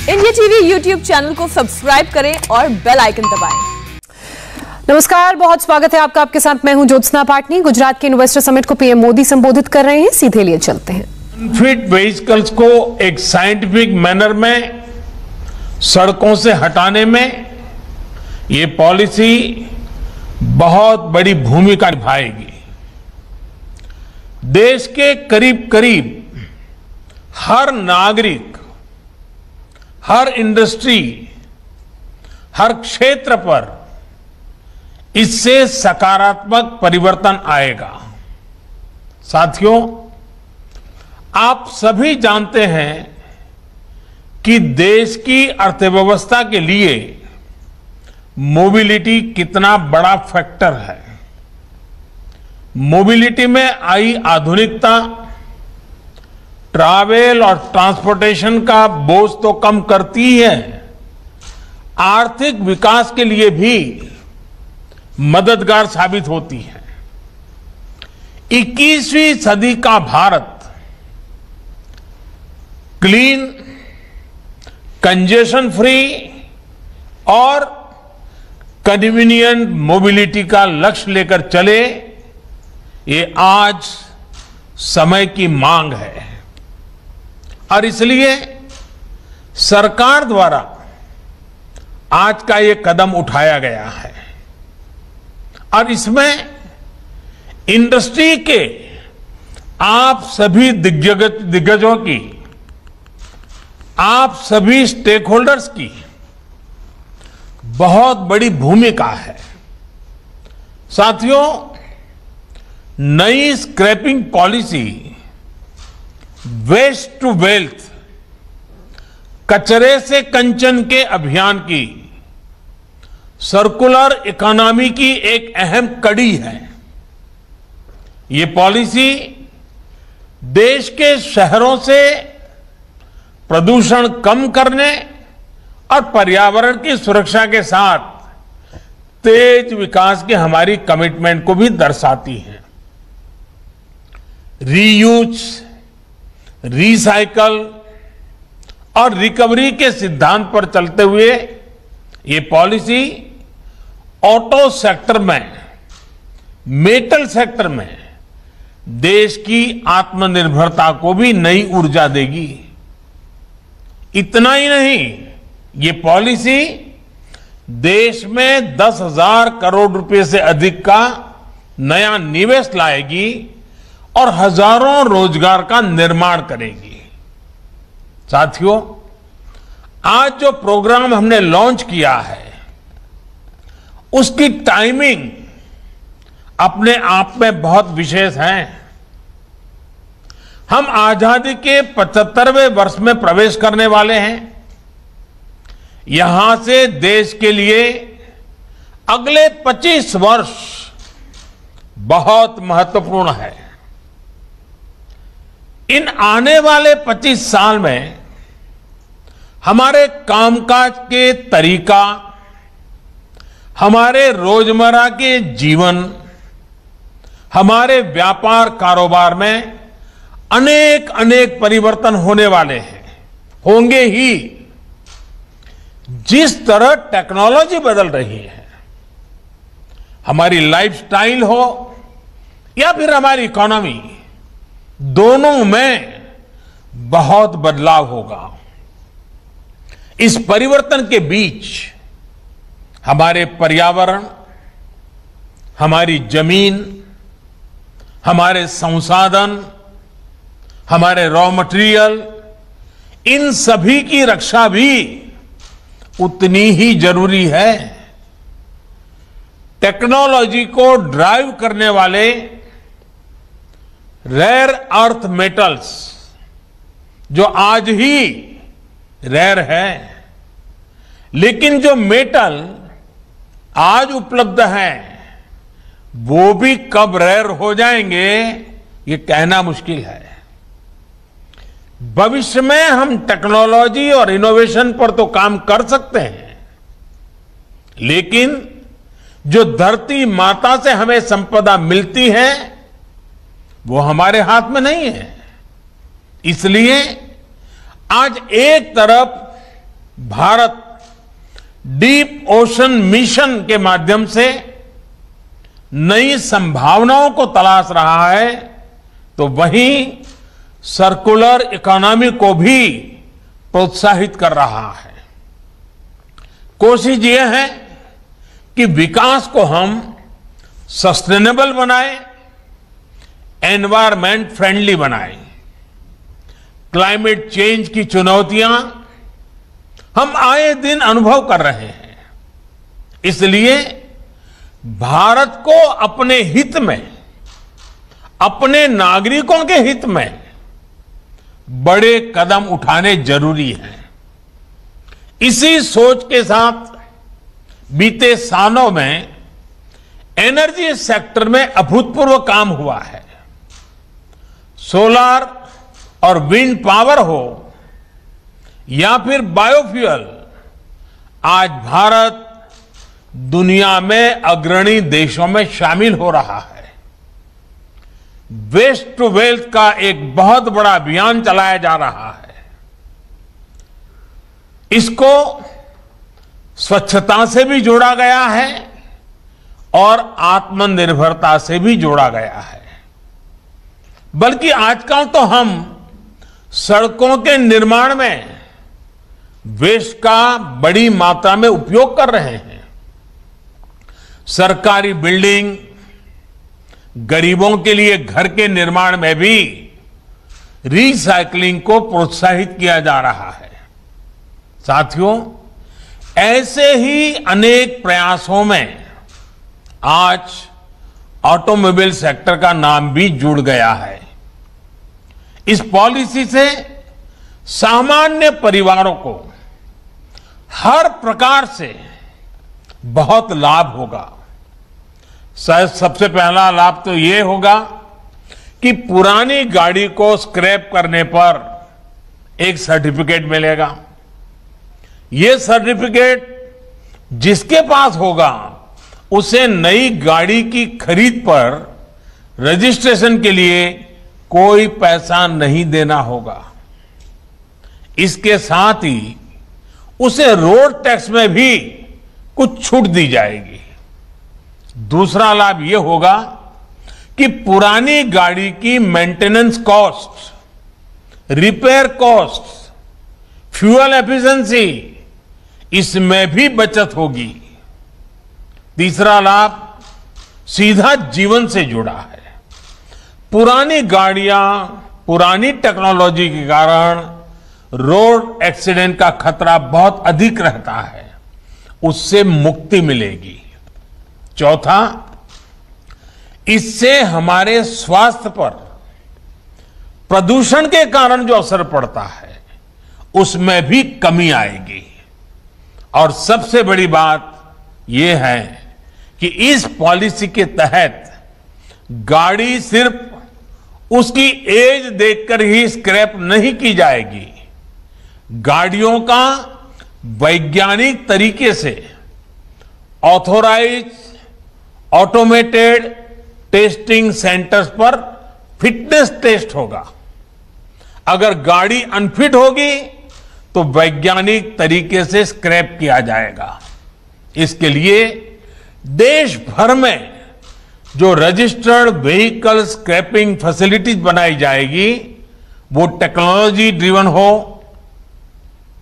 India TV YouTube channel को subscribe करें और बेल आइकन दबाएं। नमस्कार, बहुत स्वागत है आपका। आपके साथ मैं हूं ज्योत्सना पाटनी। गुजरात के इन्वेस्टर समिट को पीएम मोदी संबोधित कर रहे हैं, सीधे लिए चलते हैं। अनफिट व्हीकल्स को एक साइंटिफिक मैनर में सड़कों से हटाने में ये पॉलिसी बहुत बड़ी भूमिका निभाएगी। देश के करीब करीब हर नागरिक, हर इंडस्ट्री, हर क्षेत्र पर इससे सकारात्मक परिवर्तन आएगा। साथियों, आप सभी जानते हैं कि देश की अर्थव्यवस्था के लिए मोबिलिटी कितना बड़ा फैक्टर है। मोबिलिटी में आई आधुनिकता ट्रैवल और ट्रांसपोर्टेशन का बोझ तो कम करती ही है, आर्थिक विकास के लिए भी मददगार साबित होती है। 21वीं सदी का भारत क्लीन, कंजेशन फ्री और कन्वीनियंट मोबिलिटी का लक्ष्य लेकर चले, ये आज समय की मांग है। और इसलिए सरकार द्वारा आज का ये कदम उठाया गया है और इसमें इंडस्ट्री के आप सभी दिग्गजों की, आप सभी स्टेक होल्डर्स की बहुत बड़ी भूमिका है। साथियों, नई scrapping policy waste to wealth, कचरे से कंचन के अभियान की सर्कुलर इकोनॉमी की एक अहम कड़ी है। ये पॉलिसी देश के शहरों से प्रदूषण कम करने और पर्यावरण की सुरक्षा के साथ तेज विकास की हमारी कमिटमेंट को भी दर्शाती है। रीयूज, रिसाइकल और रिकवरी के सिद्धांत पर चलते हुए ये पॉलिसी ऑटो सेक्टर में, मेटल सेक्टर में देश की आत्मनिर्भरता को भी नई ऊर्जा देगी। इतना ही नहीं, ये पॉलिसी देश में 10,000 करोड़ रुपए से अधिक का नया निवेश लाएगी और हजारों रोजगार का निर्माण करेगी। साथियों, आज जो प्रोग्राम हमने लॉन्च किया है उसकी टाइमिंग अपने आप में बहुत विशेष है। हम आजादी के 75वें वर्ष में प्रवेश करने वाले हैं। यहां से देश के लिए अगले 25 वर्ष बहुत महत्वपूर्ण है। इन आने वाले 25 साल में हमारे कामकाज के तरीका, हमारे रोजमर्रा के जीवन, हमारे व्यापार कारोबार में अनेक अनेक परिवर्तन होने वाले हैं, होंगे ही। जिस तरह टेक्नोलॉजी बदल रही है, हमारी लाइफस्टाइल हो या फिर हमारी इकोनॉमी, दोनों में बहुत बदलाव होगा। इस परिवर्तन के बीच हमारे पर्यावरण, हमारी जमीन, हमारे संसाधन, हमारे रॉ मटेरियल, इन सभी की रक्षा भी उतनी ही जरूरी है। टेक्नोलॉजी को ड्राइव करने वाले रेयर अर्थ मेटल्स, जो आज ही रेयर है, लेकिन जो मेटल आज उपलब्ध हैं वो भी कब रेयर हो जाएंगे ये कहना मुश्किल है। भविष्य में हम टेक्नोलॉजी और इनोवेशन पर तो काम कर सकते हैं, लेकिन जो धरती माता से हमें संपदा मिलती है वो हमारे हाथ में नहीं है। इसलिए आज एक तरफ भारत डीप ओशन मिशन के माध्यम से नई संभावनाओं को तलाश रहा है, तो वहीं सर्कुलर इकोनॉमी को भी प्रोत्साहित कर रहा है। कोशिश ये है कि विकास को हम सस्टेनेबल बनाएं, एनवायरमेंट फ्रेंडली बनाएं। क्लाइमेट चेंज की चुनौतियां हम आए दिन अनुभव कर रहे हैं। इसलिए भारत को अपने हित में, अपने नागरिकों के हित में बड़े कदम उठाने जरूरी हैं। इसी सोच के साथ बीते सालों में एनर्जी सेक्टर में अभूतपूर्व काम हुआ है। सोलर और विंड पावर हो या फिर बायोफ्यूल, आज भारत दुनिया में अग्रणी देशों में शामिल हो रहा है। वेस्ट टू वेल्थ का एक बहुत बड़ा अभियान चलाया जा रहा है। इसको स्वच्छता से भी जोड़ा गया है और आत्मनिर्भरता से भी जोड़ा गया है। बल्कि आजकल तो हम सड़कों के निर्माण में वेस्ट का बड़ी मात्रा में उपयोग कर रहे हैं। सरकारी बिल्डिंग, गरीबों के लिए घर के निर्माण में भी रिसाइकलिंग को प्रोत्साहित किया जा रहा है। साथियों, ऐसे ही अनेक प्रयासों में आज ऑटोमोबाइल सेक्टर का नाम भी जुड़ गया है। इस पॉलिसी से सामान्य परिवारों को हर प्रकार से बहुत लाभ होगा। सबसे पहला लाभ तो ये होगा कि पुरानी गाड़ी को स्क्रैप करने पर एक सर्टिफिकेट मिलेगा। ये सर्टिफिकेट जिसके पास होगा उसे नई गाड़ी की खरीद पर रजिस्ट्रेशन के लिए कोई पैसा नहीं देना होगा। इसके साथ ही उसे रोड टैक्स में भी कुछ छूट दी जाएगी। दूसरा लाभ यह होगा कि पुरानी गाड़ी की maintenance cost, repair cost, fuel efficiency, इसमें भी बचत होगी। तीसरा लाभ सीधा जीवन से जुड़ा है। पुरानी गाड़ियां, पुरानी टेक्नोलॉजी के कारण रोड एक्सीडेंट का खतरा बहुत अधिक रहता है, उससे मुक्ति मिलेगी। चौथा, इससे हमारे स्वास्थ्य पर प्रदूषण के कारण जो असर पड़ता है उसमें भी कमी आएगी। और सबसे बड़ी बात यह है कि इस पॉलिसी के तहत गाड़ी सिर्फ उसकी एज देखकर ही स्क्रैप नहीं की जाएगी। गाड़ियों का वैज्ञानिक तरीके से ऑथोराइज ऑटोमेटेड टेस्टिंग सेंटर्स पर फिटनेस टेस्ट होगा। अगर गाड़ी अनफिट होगी तो वैज्ञानिक तरीके से स्क्रैप किया जाएगा। इसके लिए देश भर में जो रजिस्टर्ड व्हीकल स्क्रैपिंग फैसिलिटीज बनाई जाएगी वो टेक्नोलॉजी ड्रिवन हो,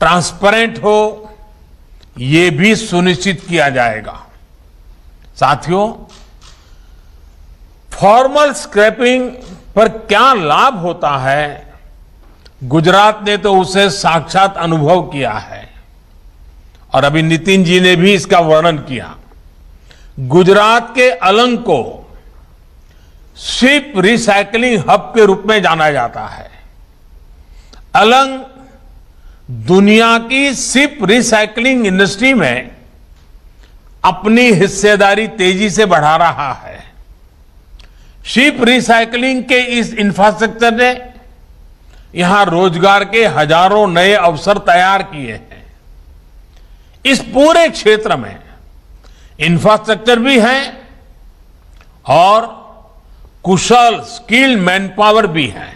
ट्रांसपेरेंट हो, ये भी सुनिश्चित किया जाएगा। साथियों, फॉर्मल स्क्रैपिंग पर क्या लाभ होता है, गुजरात ने तो उसे साक्षात अनुभव किया है और अभी नितिन जी ने भी इसका वर्णन किया। गुजरात के अलंग को शिप रिसाइकलिंग हब के रूप में जाना जाता है। अलंग दुनिया की शिप रिसाइकलिंग इंडस्ट्री में अपनी हिस्सेदारी तेजी से बढ़ा रहा है। शिप रिसाइकलिंग के इस इंफ्रास्ट्रक्चर ने यहां रोजगार के हजारों नए अवसर तैयार किए हैं। इस पूरे क्षेत्र में इंफ्रास्ट्रक्चर भी है और कुशल स्किल्ड मैनपावर भी है।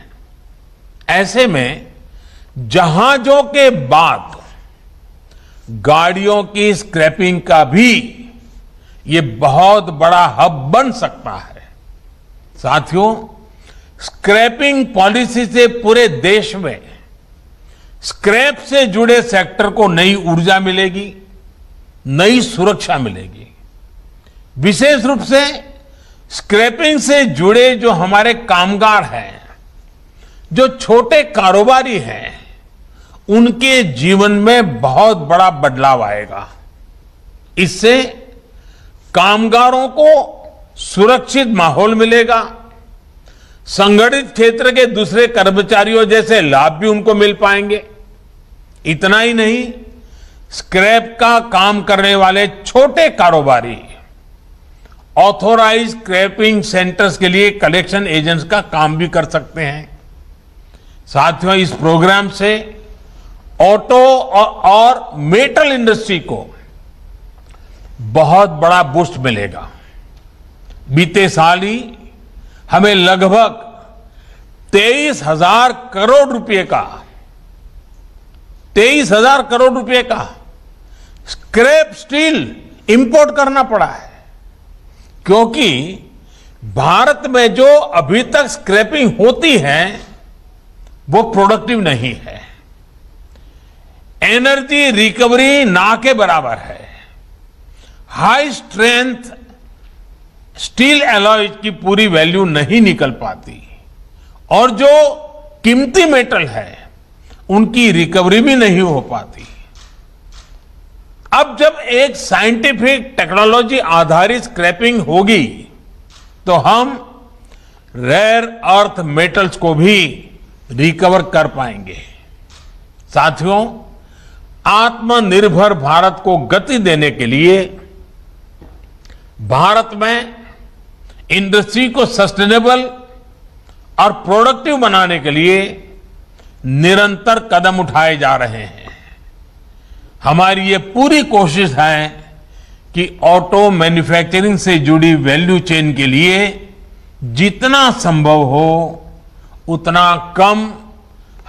ऐसे में जहाजों के बाद गाड़ियों की स्क्रैपिंग का भी ये बहुत बड़ा हब बन सकता है। साथियों, स्क्रैपिंग पॉलिसी से पूरे देश में स्क्रैप से जुड़े सेक्टर को नई ऊर्जा मिलेगी, नई सुरक्षा मिलेगी। विशेष रूप से स्क्रैपिंग से जुड़े जो हमारे कामगार हैं, जो छोटे कारोबारी हैं, उनके जीवन में बहुत बड़ा बदलाव आएगा। इससे कामगारों को सुरक्षित माहौल मिलेगा, संगठित क्षेत्र के दूसरे कर्मचारियों जैसे लाभ भी उनको मिल पाएंगे। इतना ही नहीं, स्क्रैप का काम करने वाले छोटे कारोबारी ऑथोराइज स्क्रैपिंग सेंटर्स के लिए कलेक्शन एजेंट्स का काम भी कर सकते हैं। साथियों, इस प्रोग्राम से ऑटो और मेटल इंडस्ट्री को बहुत बड़ा बूस्ट मिलेगा। बीते साल ही हमें लगभग 23,000 करोड़ रुपए का स्क्रैप स्टील इंपोर्ट करना पड़ा है, क्योंकि भारत में जो अभी तक स्क्रैपिंग होती है वो प्रोडक्टिव नहीं है। एनर्जी रिकवरी ना के बराबर है। हाई स्ट्रेंथ स्टील एलॉय की पूरी वैल्यू नहीं निकल पाती, और जो कीमती मेटल है उनकी रिकवरी भी नहीं हो पाती। अब जब एक साइंटिफिक टेक्नोलॉजी आधारित स्क्रैपिंग होगी तो हम रेयर अर्थ मेटल्स को भी रिकवर कर पाएंगे। साथियों, आत्मनिर्भर भारत को गति देने के लिए भारत में इंडस्ट्री को सस्टेनेबल और प्रोडक्टिव बनाने के लिए निरंतर कदम उठाए जा रहे हैं। हमारी ये पूरी कोशिश है कि ऑटो मैन्युफैक्चरिंग से जुड़ी वैल्यू चेन के लिए जितना संभव हो उतना कम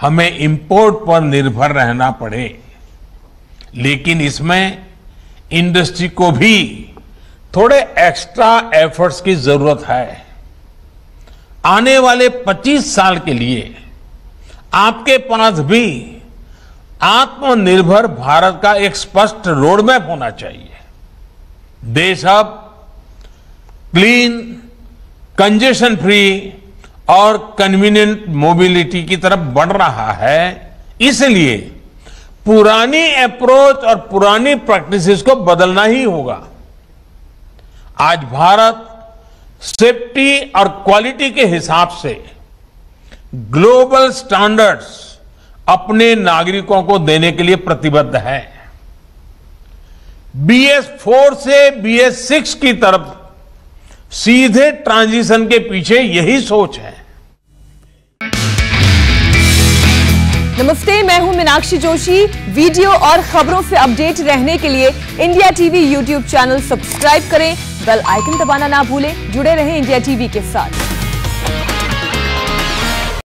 हमें इंपोर्ट पर निर्भर रहना पड़े। लेकिन इसमें इंडस्ट्री को भी थोड़े एक्स्ट्रा एफर्ट्स की जरूरत है। आने वाले 25 साल के लिए आपके पास भी आत्मनिर्भर भारत का एक स्पष्ट रोड मैप होना चाहिए। देश अब क्लीन, कंजेशन फ्री और कन्वीनियंट मोबिलिटी की तरफ बढ़ रहा है। इसलिए पुरानी अप्रोच और पुरानी प्रैक्टिसेस को बदलना ही होगा। आज भारत सेफ्टी और क्वालिटी के हिसाब से ग्लोबल स्टैंडर्ड्स अपने नागरिकों को देने के लिए प्रतिबद्ध है। BS4 से BS6 की तरफ सीधे ट्रांजिशन के पीछे यही सोच है। नमस्ते, मैं हूं मीनाक्षी जोशी। वीडियो और खबरों से अपडेट रहने के लिए India TV YouTube channel subscribe करें, बेल आइकन दबाना ना भूलें। जुड़े रहें इंडिया टीवी के साथ।